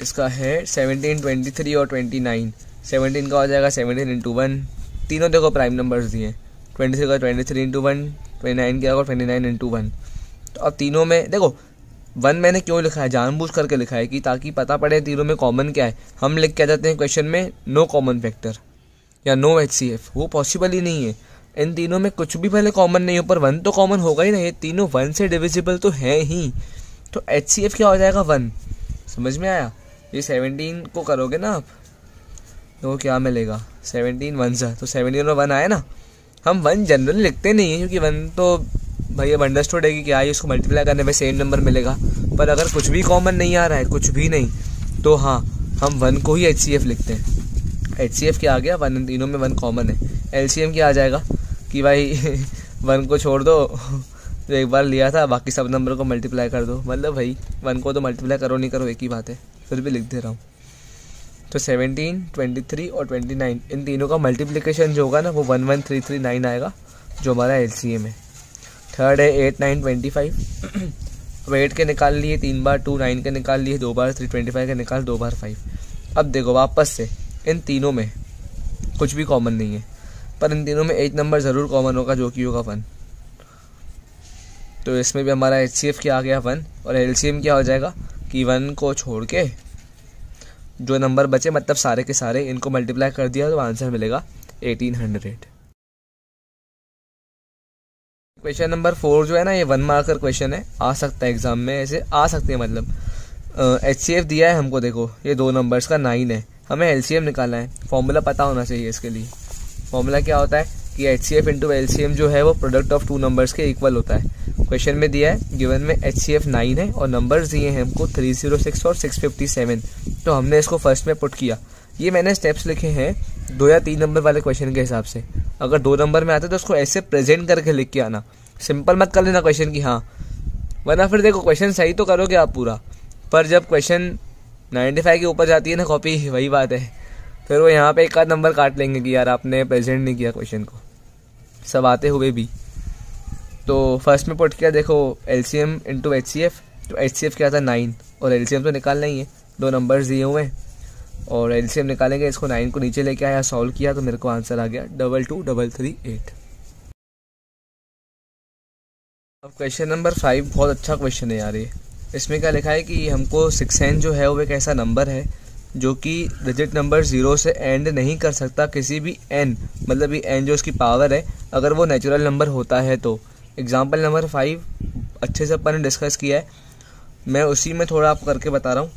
इसका है 17, 23 और 29। 17 का हो जाएगा 17 × 1, तीनों देखो प्राइम नंबर्स दिए, 23 का 23 × 1, 29 का होगा 29 × 1। तो अब तीनों में देखो 1 मैंने क्यों लिखा है, जानबूझ करके लिखा है कि ताकि पता पड़े तीनों में कॉमन क्या है। हम लिख के आ जाते हैं क्वेश्चन में नो कॉमन फैक्टर या नो HCF, वो पॉसिबल ही नहीं है। इन तीनों में कुछ भी पहले कॉमन नहीं हो, पर 1 तो कॉमन होगा ही ना, ये तीनों 1 से डिविजिबल तो है ही। तो HCF क्या हो जाएगा 1। समझ में आया। ये 17 को करोगे ना आप तो क्या मिलेगा, 17 1 सा, तो 17 और 1 आया ना। हम 1 जनरली लिखते नहीं है क्योंकि 1 तो भाई अब अंडरस्टूड है कि क्या है, उसको मल्टीप्लाई करने में सेम नंबर मिलेगा। पर अगर कुछ भी कॉमन नहीं आ रहा है, कुछ भी नहीं, तो हाँ हम 1 को ही HCF लिखते हैं। HCF क्या आ गया, 1, इन तीनों में 1 कॉमन है। LCM क्या आ जाएगा कि भाई 1 को छोड़ दो, जो एक बार लिया था, बाकी सब नंबर को मल्टीप्लाई कर दो। मतलब भाई 1 को तो मल्टीप्लाई करो नहीं करो एक ही बात है, फिर भी लिख दे रहा हूँ। तो 17, 23 और 29 इन तीनों का मल्टीप्लिकेशन जो होगा ना वो 11339 आएगा, जो हमारा LCM है। थर्ड है 8, 9, 25। अब 8 के निकाल लिए 3 बार, 2 9 के निकाल लिए 2 बार, 3 25 के निकाल 2 बार 5। अब देखो वापस से इन तीनों में कुछ भी कॉमन नहीं है, पर इन तीनों में एक नंबर ज़रूर कॉमन होगा जो कि होगा 1। तो इसमें भी हमारा HCF क्या आ गया 1, और LCM क्या हो जाएगा कि 1 को छोड़ के जो नंबर बचे, मतलब सारे के सारे, इनको मल्टीप्लाई कर दिया तो आंसर मिलेगा 1800। क्वेश्चन नंबर 4 जो है ना, ये 1 मार्कर क्वेश्चन है, आ सकता है एग्जाम में, ऐसे आ सकते हैं। मतलब HCF दिया है हमको, देखो ये 2 नंबर्स का 9 है, हमें LCM निकालना है। फॉर्मूला पता होना चाहिए इसके लिए। फॉर्मूला क्या होता है कि HCF इंटू LCM जो है वो प्रोडक्ट ऑफ 2 नंबर्स के इक्वल होता है। क्वेश्चन में दिया है, गिवन में HCF 9 है और नंबर्स दिए हैं हमको 306 और 657। तो हमने इसको फर्स्ट में पुट किया। ये मैंने स्टेप्स लिखे हैं 2 या 3 नंबर वाले क्वेश्चन के हिसाब से। अगर 2 नंबर में आते तो उसको ऐसे प्रेजेंट करके लिख के आना, सिंपल मत कर लेना क्वेश्चन की हाँ, वरना फिर देखो क्वेश्चन सही तो करोगे आप पूरा, पर जब क्वेश्चन 95 के ऊपर जाती है ना कॉपी, वही बात है, फिर वो यहाँ पे एक आध नंबर काट लेंगे कि यार आपने प्रेजेंट नहीं किया क्वेश्चन को, सब आते हुए भी। तो फर्स्ट में पुट किया, देखो LCM इंटू HCF, तो HCF क्या था 9 और LCM तो निकालना ही है, 2 नंबर्स दिए हुए हैं और LCM निकालेंगे। इसको 9 को नीचे लेके आया, सॉल्व किया तो मेरे को आंसर आ गया 22338। अब क्वेश्चन नंबर 5 बहुत अच्छा क्वेश्चन है यार ये। इसमें क्या लिखा है कि हमको 6n जो है वो एक ऐसा नंबर है जो कि डिजिट नंबर 0 से एंड नहीं कर सकता किसी भी n, मतलब ये n जो उसकी पावर है, अगर वो नेचुरल नंबर होता है तो। एग्जाम्पल नंबर 5 अच्छे से अपन ने डिस्कस किया है, मैं उसी में थोड़ा आपको करके बता रहा हूँ।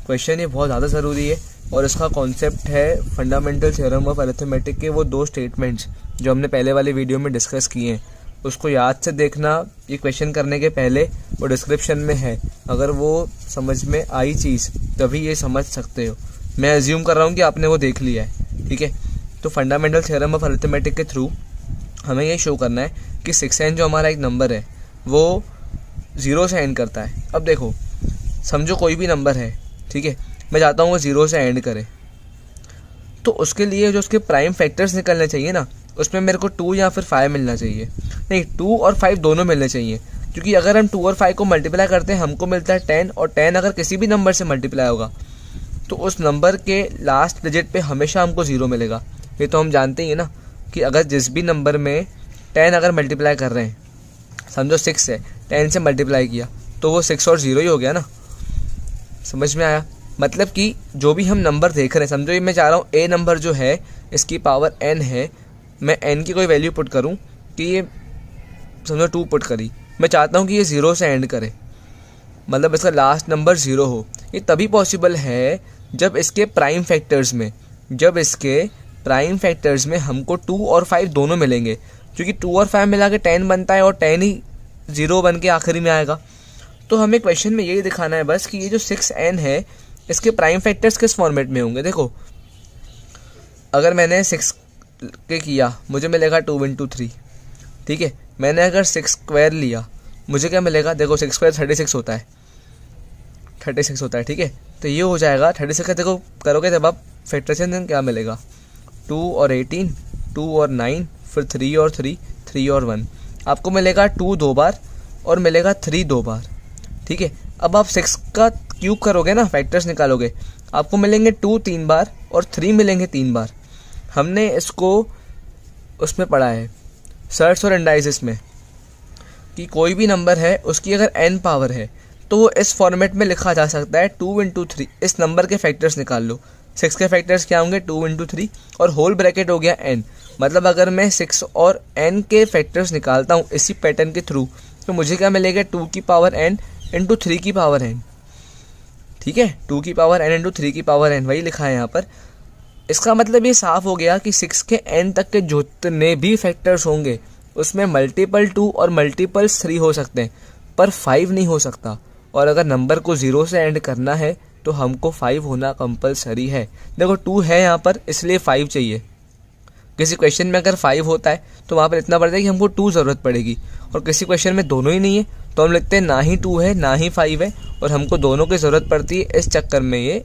क्वेश्चन ये बहुत ज़्यादा ज़रूरी है और इसका कॉन्सेप्ट है फंडामेंटल थ्योरम ऑफ अरिथमेटिक के वो 2 स्टेटमेंट्स जो हमने पहले वाले वीडियो में डिस्कस किए हैं, उसको याद से देखना। ये क्वेश्चन करने के पहले वो डिस्क्रिप्शन में है, अगर वो समझ में आई चीज़ तभी ये समझ सकते हो। मैं अज्यूम कर रहा हूँ कि आपने वो देख लिया है, ठीक है। तो फंडामेंटल थ्योरम ऑफ अरिथमेटिक के थ्रू हमें ये शो करना है कि 6n जो हमारा एक नंबर है वो 0 से एंड करता है। अब देखो समझो कोई भी नंबर है, ठीक है, मैं चाहता हूँ वो 0 से एंड करे, तो उसके लिए जो उसके प्राइम फैक्टर्स निकलने चाहिए ना, उसमें मेरे को 2 या फिर 5 मिलना चाहिए। नहीं, 2 और 5 दोनों मिलने चाहिए, क्योंकि अगर हम 2 और 5 को मल्टीप्लाई करते हैं हमको मिलता है 10, और 10 अगर किसी भी नंबर से मल्टीप्लाई होगा तो उस नंबर के लास्ट डिजिट पे हमेशा हमको 0 मिलेगा। ये तो हम जानते ही है ना कि अगर जिस भी नंबर में 10 अगर मल्टीप्लाई कर रहे हैं, समझो 6 है, 10 से मल्टीप्लाई किया तो वो 6 और 0 ही हो गया ना। समझ में आया? मतलब कि जो भी हम नंबर देख रहे हैं, समझो ये मैं चाह रहा हूँ a नंबर जो है इसकी पावर n है, मैं n की कोई वैल्यू पुट करूँ कि ये समझो 2 पुट करी, मैं चाहता हूँ कि ये 0 से एंड करे, मतलब इसका लास्ट नंबर 0 हो। ये तभी पॉसिबल है जब इसके प्राइम फैक्टर्स में हमको 2 और 5 दोनों मिलेंगे, क्योंकि 2 और 5 मिला के 10 बनता है और 10 ही 0 बन के आखिरी में आएगा। तो हमें क्वेश्चन में यही दिखाना है बस कि ये जो 6n है इसके प्राइम फैक्टर्स किस फॉर्मेट में होंगे। देखो अगर मैंने 6 के किया मुझे मिलेगा 2 × 3, ठीक है। मैंने अगर 6 स्क्वायर लिया मुझे क्या मिलेगा, देखो 6 स्क्वायर 36 होता है, 36 होता है, ठीक है। तो ये हो जाएगा 36 का, देखो करोगे जब आप फैक्टराइजेशन क्या मिलेगा, 2 और 18, 2 और 9, फिर 3 और 3, 3 और 1, आपको मिलेगा 2 2 बार और मिलेगा 3 2 बार, ठीक है। अब आप 6 का क्यूब करोगे ना, फैक्टर्स निकालोगे, आपको मिलेंगे 2 3 बार और 3 मिलेंगे 3 बार। हमने इसको उसमें पढ़ा है सर्ट्स और एंडाइसिस में कि कोई भी नंबर है उसकी अगर n पावर है तो वो इस फॉर्मेट में लिखा जा सकता है 2 इंटू 3। इस नंबर के फैक्टर्स निकाल लो। 6 के फैक्टर्स क्या होंगे 2 इंटू 3 और होल ब्रैकेट हो गया n। मतलब अगर मैं 6 और n के फैक्टर्स निकालता हूँ इसी पैटर्न के थ्रू तो मुझे क्या मिलेगा 2 की पावर n इंटू 3 की पावर n। ठीक है, 2 की पावर n इंटू 3 की पावर n वही लिखा है यहाँ पर। इसका मतलब ये साफ हो गया कि 6 के n तक के जितने भी फैक्टर्स होंगे उसमें मल्टीपल 2 और मल्टीपल 3 हो सकते हैं पर 5 नहीं हो सकता। और अगर नंबर को 0 से एंड करना है तो हमको 5 होना कंपलसरी है। देखो 2 है यहाँ पर इसलिए 5 चाहिए। किसी क्वेश्चन में अगर 5 होता है तो वहाँ पर इतना पड़ता है कि हमको 2 ज़रूरत पड़ेगी, और किसी क्वेश्चन में दोनों ही नहीं है तो हम लिखते हैं ना ही 2 है ना ही 5 है और हमको दोनों की ज़रूरत पड़ती है। इस चक्कर में ये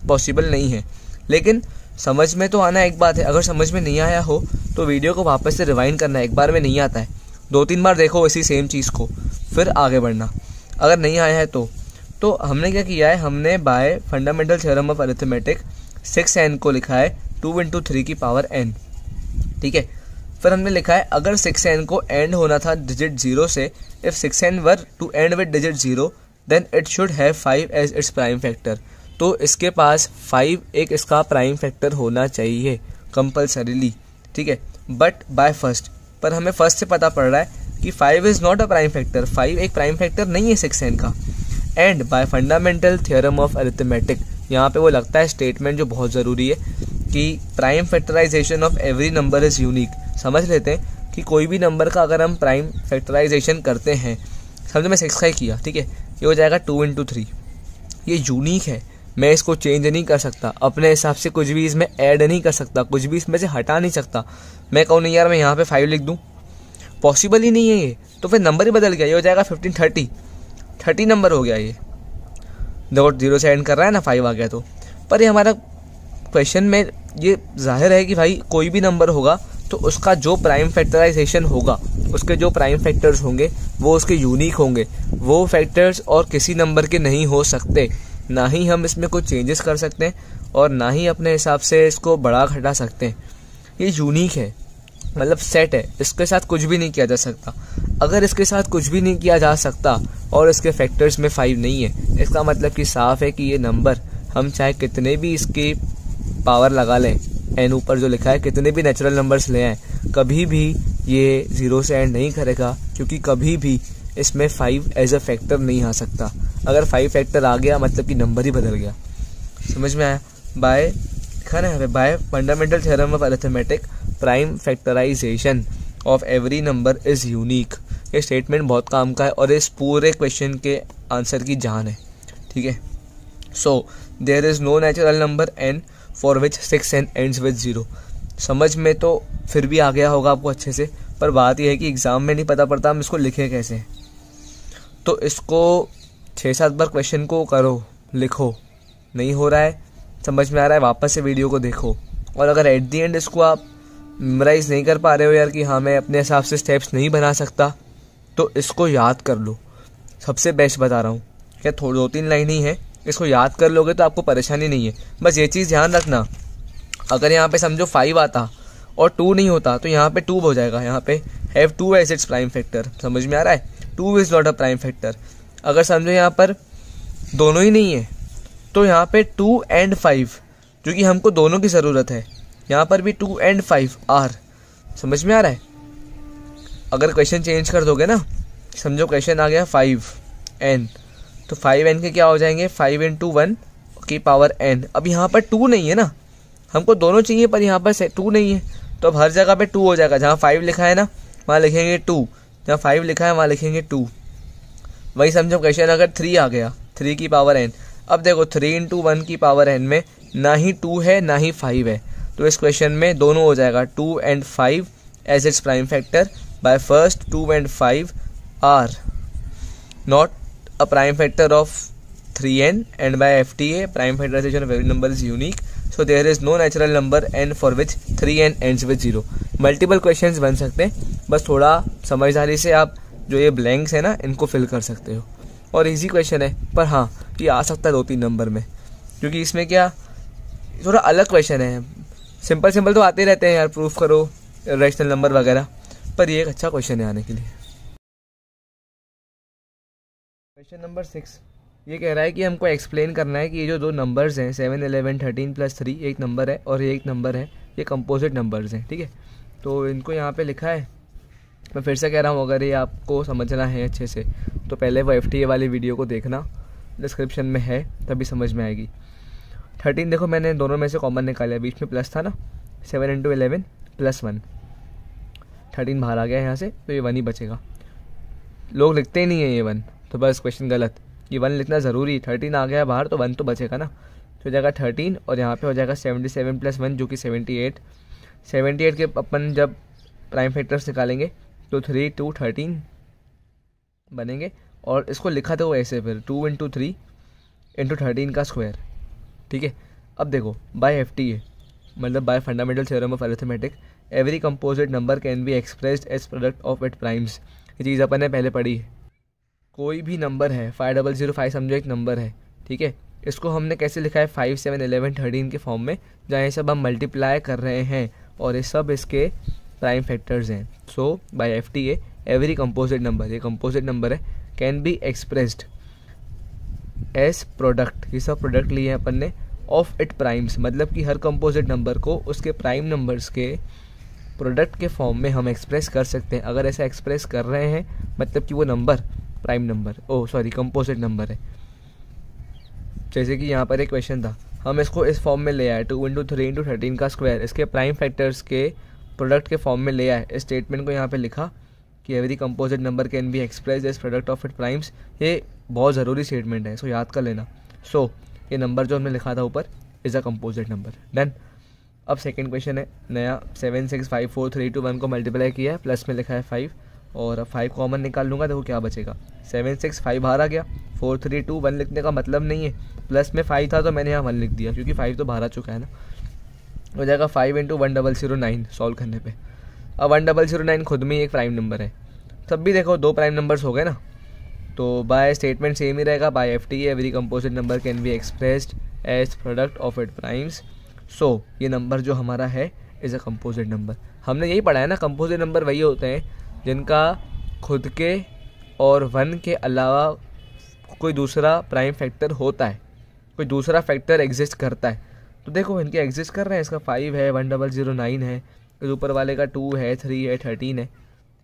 पॉसिबल नहीं है। लेकिन समझ में तो आना एक बात है। अगर समझ में नहीं आया हो तो वीडियो को वापस से रिवाइंड करना है। एक बार में नहीं आता है, 2-3 बार देखो इसी सेम चीज़ को, फिर आगे बढ़ना। अगर नहीं आया है तो हमने क्या किया है, हमने bye fundamental theorem of arithmetic 6n को लिखा है 2 इंटू 3 की पावर n। ठीक है, फिर हमने लिखा है अगर 6n को एंड होना था डिजिट 0 से, if 6n were to end with digit 0 then it should have 5 as its prime factor. तो इसके पास 5 एक इसका प्राइम फैक्टर होना चाहिए कंपल्सरीली। ठीक है, बट बाय फर्स्ट, पर हमें फर्स्ट से पता पड़ रहा है कि 5 is not a prime factor, 5 एक प्राइम फैक्टर नहीं है 6n का। And by fundamental theorem of arithmetic, यहाँ पे वो लगता है स्टेटमेंट जो बहुत ज़रूरी है कि prime factorisation of every number is unique. समझ लेते हैं कि कोई भी नंबर का अगर हम प्राइम फैक्टराइजेशन करते हैं, समझो मैं 6 का ही किया, ठीक है, ये हो जाएगा 2 इंटू 3। ये यूनिक है, मैं इसको चेंज नहीं कर सकता, अपने हिसाब से कुछ भी इसमें ऐड नहीं कर सकता, कुछ भी इसमें से हटा नहीं सकता। मैं कहूँ नहीं यार मैं यहाँ पे 5 लिख दूँ, पॉसिबल ही नहीं है ये, तो फिर नंबर ही बदल गया, ये हो जाएगा 15 30 नंबर हो गया ये। देखो 0 से एंड कर रहा है ना, 5 आ गया तो। पर ये हमारा क्वेश्चन में ये जाहिर है कि भाई कोई भी नंबर होगा तो उसका जो प्राइम फैक्टराइजेशन होगा, उसके जो प्राइम फैक्टर्स होंगे वो उसके यूनिक होंगे। वो फैक्टर्स और किसी नंबर के नहीं हो सकते, ना ही हम इसमें कुछ चेंजेस कर सकते हैं और ना ही अपने हिसाब से इसको बढ़ा घटा सकते हैं। ये यूनिक है, मतलब सेट है, इसके साथ कुछ भी नहीं किया जा सकता। अगर इसके साथ कुछ भी नहीं किया जा सकता और इसके फैक्टर्स में 5 नहीं है, इसका मतलब कि साफ है कि ये नंबर हम चाहे कितने भी इसकी पावर लगा लें, एन ऊपर जो लिखा है, कितने भी नेचुरल नंबर्स ले आए, कभी भी ये 0 से एंड नहीं करेगा, क्योंकि कभी भी इसमें 5 एज अ फैक्टर नहीं आ सकता। अगर 5 फैक्टर आ गया मतलब कि नंबर ही बदल गया। समझ में आया? बाय लिखा ना है, by fundamental theorem of arithmetic prime factorisation of every number is unique. ये स्टेटमेंट बहुत काम का है और इस पूरे क्वेश्चन के आंसर की जान है। ठीक है, so there is no natural number n for which 6n ends with 0। समझ में तो फिर भी आ गया होगा आपको अच्छे से, पर बात यह है कि एग्जाम में नहीं पता पड़ता हम इसको लिखें कैसे। तो इसको 6-7 बार क्वेश्चन को करो, लिखो, नहीं हो रहा है, समझ में आ रहा है, वापस से वीडियो को देखो। और अगर एट दी एंड इसको आप मेमोराइज नहीं कर पा रहे हो यार कि हाँ मैं अपने हिसाब से स्टेप्स नहीं बना सकता, तो इसको याद कर लो। सबसे बेस्ट बता रहा हूँ, क्या 2-3 लाइन ही है, इसको याद कर लोगे तो आपको परेशानी नहीं है। बस ये चीज़ ध्यान रखना, अगर यहाँ पे समझो 5 आता और 2 नहीं होता तो यहाँ पे 2 हो जाएगा। यहाँ पे have 2 as its prime factor. समझ में आ रहा है? 2 is not a prime factor. अगर समझो यहाँ पर दोनों ही नहीं है तो यहाँ पे 2 and 5, क्योंकि हमको दोनों की ज़रूरत है। यहाँ पर भी 2 and 5 आर। समझ में आ रहा है? अगर क्वेश्चन चेंज कर दोगे ना, समझो क्वेश्चन आ गया 5n, तो 5n के क्या हो जाएंगे, 5 into 1 की पावर n। अब यहाँ पर 2 नहीं है ना, हमको दोनों चाहिए पर यहाँ पर 2 नहीं है, तो अब हर जगह पे 2 हो जाएगा। जहाँ 5 लिखा है ना वहाँ लिखेंगे 2, जहाँ 5 लिखा है वहाँ लिखेंगे 2। वही समझो क्वेश्चन अगर 3 आ गया, 3 की पावर n। अब देखो 3 into 1 की पावर n में ना ही 2 है ना ही 5 है, तो इस क्वेश्चन में दोनों हो जाएगा 2 and 5 as its prime factor. By first 2 and 5 are not a prime factor of 3n, and by FTA prime factorization of every number is unique, so there is no natural number n for which 3n ends with 0। Multiple questions बन सकते हैं, बस थोड़ा समझदारी से आप जो ये ब्लैंक्स है ना इनको फिल कर सकते हो। और इजी क्वेश्चन है, पर हाँ ये आ सकता है 2-3 नंबर में, क्योंकि इसमें क्या थोड़ा अलग क्वेश्चन है। सिंपल तो आते रहते हैं यार, प्रूफ करो रैशनल नंबर वगैरह, पर ये एक अच्छा क्वेश्चन है आने के लिए। क्वेश्चन नंबर 6, ये कह रहा है कि हमको एक्सप्लेन करना है कि ये जो दो नंबर्स हैं 7, 11, 13 + 3 एक नंबर है और ये एक नंबर है, ये कंपोजिट नंबर्स हैं, ठीक है। तो इनको यहाँ पे लिखा है, मैं फिर से कह रहा हूँ अगर ये आपको समझना है अच्छे से तो पहले वो FTA वाली वीडियो को देखना, डिस्क्रिप्शन में है, तभी समझ में आएगी। 13 देखो मैंने दोनों में से कॉमन निकाला, बीच में प्लस था ना, 7 × 11 + 1, 13 बाहर आ गया यहाँ से, तो ये 1 ही बचेगा। लोग लिखते ही नहीं है ये 1, तो बस क्वेश्चन गलत। ये 1 लिखना ज़रूरी, 13 आ गया बाहर तो 1 तो बचेगा ना, तो हो जाएगा 13 और यहाँ पे हो जाएगा 77 + 1 जो कि 78। 78 के अपन जब प्राइम फैक्टर्स निकालेंगे तो 3, 2, 13 बनेंगे। और इसको लिखा था वो ऐसे, फिर 2 × 3 × 13 का स्क्वायर, ठीक है। अब देखो बाय FTA मतलब by fundamental theorem of arithmetic, every composite number can be expressed as product of it primes. ये चीज़ अपन ने पहले पढ़ी है। कोई भी नंबर है 5005 समझो एक नंबर है, ठीक है, इसको हमने कैसे लिखा है 5, 7, 11, 13 के फॉर्म में, जहाँ ये सब हम मल्टीप्लाई कर रहे हैं और ये सब इसके प्राइम फैक्टर्स हैं। So by FTA every composite number, ये कंपोजिट नंबर है, can be expressed as product, ये सब प्रोडक्ट लिए हैं अपन ने, ऑफ इट प्राइम्स, मतलब कि हर कंपोजिट नंबर को उसके प्राइम नंबर्स के प्रोडक्ट के फॉर्म में हम एक्सप्रेस कर सकते हैं। अगर ऐसा एक्सप्रेस कर रहे हैं मतलब कि वो number prime number, composite number है। जैसे कि यहाँ पर एक क्वेश्चन था, हम इसको इस फॉर्म में ले आए 2 × 3 × 13 का स्क्वायर, इसके प्राइम फैक्टर्स के प्रोडक्ट के फॉर्म में ले आए। इस स्टेटमेंट को यहाँ पे लिखा कि every composite number can be expressed as product of it primes. ये बहुत ज़रूरी स्टेटमेंट है, इसको याद कर लेना। सो ये नंबर जो हमने लिखा था ऊपर is a composite number. Done. अब सेकंड क्वेश्चन है नया, 7, 6, 5, 4, 3, 2, 1 को मल्टीप्लाई किया है, प्लस में लिखा है 5 और अब 5 कॉमन निकाल लूँगा, देखो क्या बचेगा, 7, 6, 5 बाहर आ गया, 4, 3, 2, 1 लिखने का मतलब नहीं है, प्लस में 5 था तो मैंने यहाँ 1 लिख दिया क्योंकि 5 तो बाहर आ चुका है ना। हो जाएगा 5 × 1009 सॉल्व करने पे। अब 1009 खुद में ही एक प्राइम नंबर है, तब भी देखो 2 प्राइम नंबर्स हो गए ना, तो बाय स्टेटमेंट सेम ही रहेगा, by FTA every composite number can be expressed as product of it primes. So ये नंबर जो हमारा है इज़ अ कंपोजिट नंबर। हमने यही पढ़ा है ना, कंपोजिट नंबर वही होते हैं जिनका खुद के और 1 के अलावा कोई दूसरा प्राइम फैक्टर होता है, कोई दूसरा फैक्टर एग्जिस्ट करता है। तो देखो इनके एग्जिस्ट कर रहे हैं, इसका 5 है, 1009 है, इस ऊपर वाले का 2 है, 3 है, 13 है,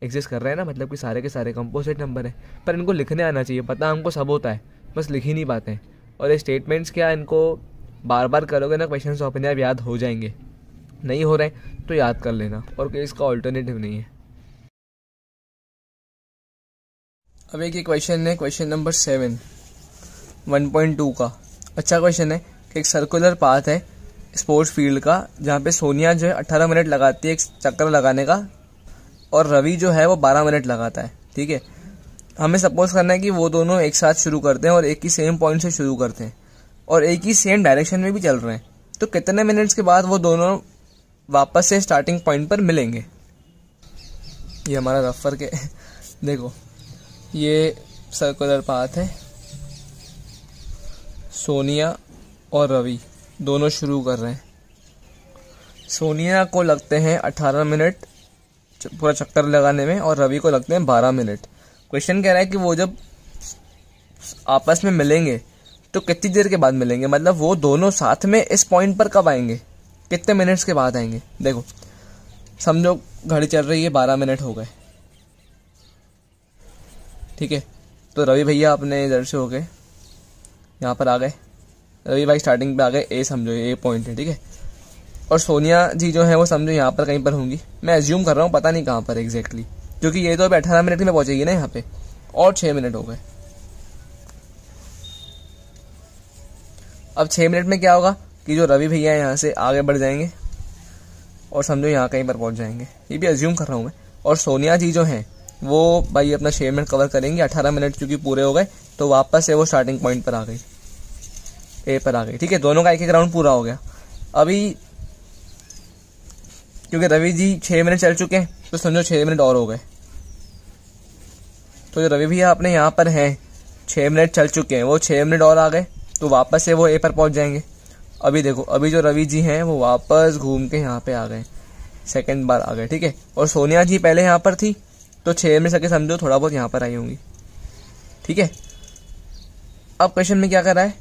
एग्जिस्ट कर रहे हैं ना, मतलब कि सारे के सारे कंपोजिट नंबर हैं। पर इनको लिखने आना चाहिए, पता हमको सब होता है, बस लिख ही नहीं पाते हैं। और ये स्टेटमेंट्स क्या, इनको बार बार करोगे ना क्वेश्चन तो अपने आप याद हो जाएंगे, नहीं हो रहे तो याद कर लेना, और कोई इसका ऑल्टरनेटिव नहीं है। अब एक ये क्वेश्चन है, क्वेश्चन नंबर 7 1.2 का। अच्छा क्वेश्चन है कि एक सर्कुलर पाथ है स्पोर्ट्स फील्ड का, जहाँ पे सोनिया जो है 18 मिनट लगाती है एक चक्कर लगाने का और रवि जो है वो 12 मिनट लगाता है, ठीक है। हमें सपोज करना है कि वो दोनों एक साथ शुरू करते हैं और एक ही सेम पॉइंट से शुरू करते हैं और एक ही सेम डायरेक्शन में भी चल रहे हैं, तो कितने मिनट्स के बाद वो दोनों वापस से स्टार्टिंग पॉइंट पर मिलेंगे। ये हमारा रफर के देखो ये सर्कुलर पाथ है, सोनिया और रवि दोनों शुरू कर रहे हैं। सोनिया को लगते हैं 18 मिनट पूरा चक्कर लगाने में और रवि को लगते हैं 12 मिनट। क्वेश्चन कह रहा है कि वो जब आपस में मिलेंगे तो कितनी देर के बाद मिलेंगे, मतलब वो दोनों साथ में इस पॉइंट पर कब आएंगे, कितने मिनट्स के बाद आएंगे। देखो समझो घड़ी चल रही है, 12 मिनट हो गए, ठीक है। तो रवि भैया अपने इधर से हो गए यहाँ पर आ गए, रवि भाई स्टार्टिंग पे आ गए, ए समझो ये पॉइंट है, ठीक है। और सोनिया जी जो है वो समझो यहाँ पर कहीं पर होंगी, मैं एज्यूम कर रहा हूँ, पता नहीं कहाँ पर एग्जैक्टली, क्योंकि ये तो अभी 18 मिनट में पहुंचेगी ना यहाँ पे, और 6 मिनट हो गए। अब 6 मिनट में क्या होगा कि जो रवि भैया यहाँ से आगे बढ़ जाएंगे और समझो यहाँ कहीं पर पहुंच जाएंगे, ये भी एज्यूम कर रहा हूँ मैं। और सोनिया जी जो हैं वो भाई अपना 6 मिनट कवर करेंगे, 18 मिनट चूंकि पूरे हो गए तो वापस से वो स्टार्टिंग पॉइंट पर आ गई, ए पर आ गई, ठीक है। दोनों का एक राउंड पूरा हो गया। अभी क्योंकि रवि जी 6 मिनट चल चुके हैं तो समझो 6 मिनट और हो गए, तो जो रवि भैया अपने यहाँ पर हैं 6 मिनट चल चुके हैं, वो 6 मिनट और आ गए तो वापस से वो ए पर पहुंच जाएंगे। अभी देखो अभी जो रवि जी हैं वो वापस घूम के यहाँ पे आ गए, सेकंड बार आ गए, ठीक है। और सोनिया जी पहले यहाँ पर थी तो 6 मिनट सके समझो थोड़ा बहुत यहाँ पर आई होंगी, ठीक है। अब क्वेश्चन में क्या कर रहा है,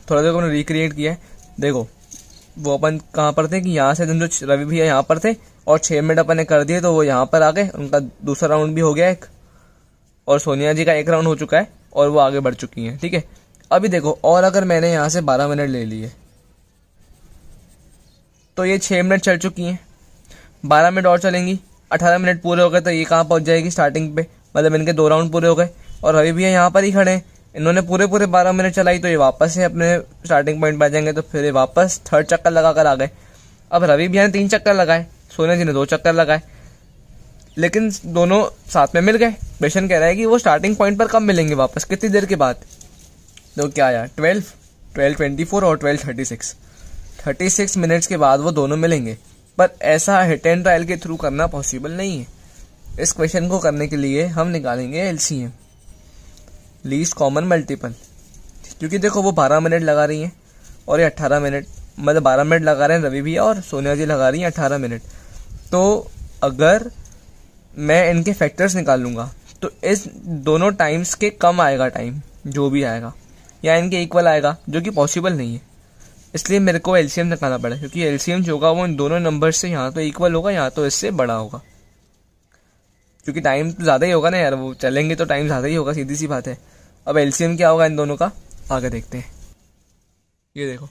थोड़ा देर को मैंने रिक्रिएट किया है। देखो वो अपन कहाँ पर थे कि यहाँ से जो रवि भैया यहाँ पर थे और 6 मिनट अपन ने कर दिए तो वो यहाँ पर आ गए, उनका दूसरा राउंड भी हो गया एक, और सोनिया जी का एक राउंड हो चुका है और वो आगे बढ़ चुकी हैं। ठीक है, अभी देखो और अगर मैंने यहाँ से 12 मिनट ले लिए तो ये 6 मिनट चल चुकी हैं, 12 मिनट और चलेंगी, 18 मिनट पूरे हो गए तो ये कहाँ पहुंच जाएगी, स्टार्टिंग पे, मतलब इनके 2 राउंड पूरे हो गए। और रवि भैया यहाँ पर ही खड़े हैं, इन्होंने पूरे 12 मिनट चलाई तो ये वापस से अपने स्टार्टिंग पॉइंट पर आ जाएंगे, तो फिर ये वापस 3rd चक्कर लगा कर आ गए। अब रवि भैया ने 3 चक्कर लगाए, सोनिया जी ने 2 चक्कर लगाए, लेकिन दोनों साथ में मिल गए। क्वेश्चन कह रहा है कि वो स्टार्टिंग पॉइंट पर कब मिलेंगे वापस, कितनी देर के बाद। तो क्या आया 12:24 और 12:36 मिनट्स के बाद वो दोनों मिलेंगे। पर ऐसा हिट एंड ट्रायल के थ्रू करना पॉसिबल नहीं है। इस क्वेश्चन को करने के लिए हम निकालेंगे एलसीएम, लीस्ट कॉमन मल्टीपल, क्योंकि देखो वो 12 मिनट लगा रही हैं और ये 18 मिनट, मतलब 12 मिनट लगा रहे हैं रवि भैया और सोनिया जी लगा रही हैं 18 मिनट। तो अगर मैं इनके फैक्टर्स निकालूंगा तो इस दोनों टाइम्स के कम आएगा टाइम जो भी आएगा, या इनके इक्वल आएगा, जो कि पॉसिबल नहीं है। इसलिए मेरे को एलसीएम निकालना पड़ा, क्योंकि एलसीएम जो होगा वो इन दोनों नंबर से यहाँ तो इक्वल होगा, यहाँ तो इससे बड़ा होगा, क्योंकि टाइम तो ज़्यादा ही होगा ना यार, वो चलेंगे तो टाइम ज़्यादा ही होगा, सीधी सी बात है। अब एलसीएम क्या होगा इन दोनों का, आगे देखते हैं। ये देखो,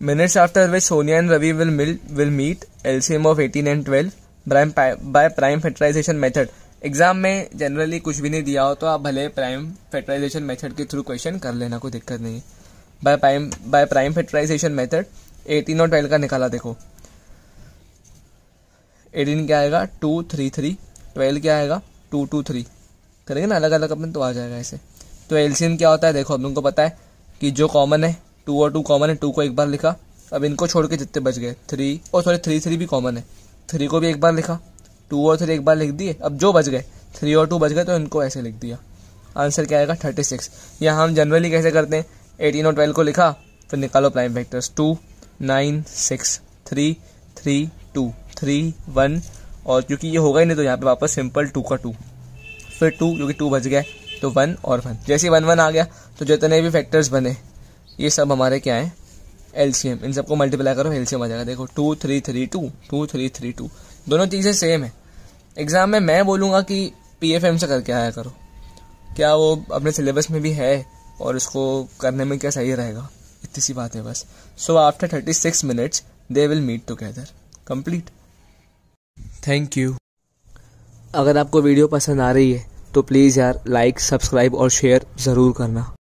minutes after which Sonia and Ravi will meet, LCM of 18 and 12 by prime factorisation method. Exam में जनरली कुछ भी नहीं दिया हो तो आप भले प्राइम फैक्टराइजेशन मेथड के थ्रू क्वेश्चन कर लेना, कोई दिक्कत नहीं है। बाय प्राइम फैक्टराइजेशन मेथड 18 और 12 का निकाला। देखो 18 क्या आएगा 233, 12 क्या आएगा 223, करेंगे ना अलग अलग अपन तो आ जाएगा ऐसे। तो एलसीएम क्या होता है, देखो अब तुमको पता है कि जो कॉमन है 2 और 2 कॉमन है, 2 को एक बार लिखा, अब इनको छोड़ के जितने बच गए 3 भी कॉमन है, 3 को भी एक बार लिखा, 2 और 3 एक बार लिख दिए, अब जो बच गए 3 और 2 बच गए तो इनको ऐसे लिख दिया। आंसर क्या आएगा 36। या हम जनरली कैसे करते हैं, 18 और 12 को लिखा, फिर निकालो प्राइम फैक्टर्स, 2 9 6 3 3 2 3 1, और क्योंकि ये होगा ही नहीं तो यहाँ पे वापस सिंपल 2 का 2, फिर 2 क्योंकि 2 बच गया तो 1 और 1, जैसे 1 1 आ गया तो जितने भी फैक्टर्स बने ये सब हमारे क्या है एलसीएम, इन सबको मल्टीप्लाई करो एलसीएम आ जाएगा। देखो 2332 2332, दोनों चीज़ें सेम है। एग्जाम में मैं बोलूँगा कि पीएफएम से करके आया करो, क्या वो अपने सिलेबस में भी है और इसको करने में क्या सही रहेगा, इतनी सी बात है बस। So after 36 minutes they will meet together, complete. Thank you. अगर आपको वीडियो पसंद आ रही है तो प्लीज़ यार लाइक, सब्सक्राइब और शेयर ज़रूर करना।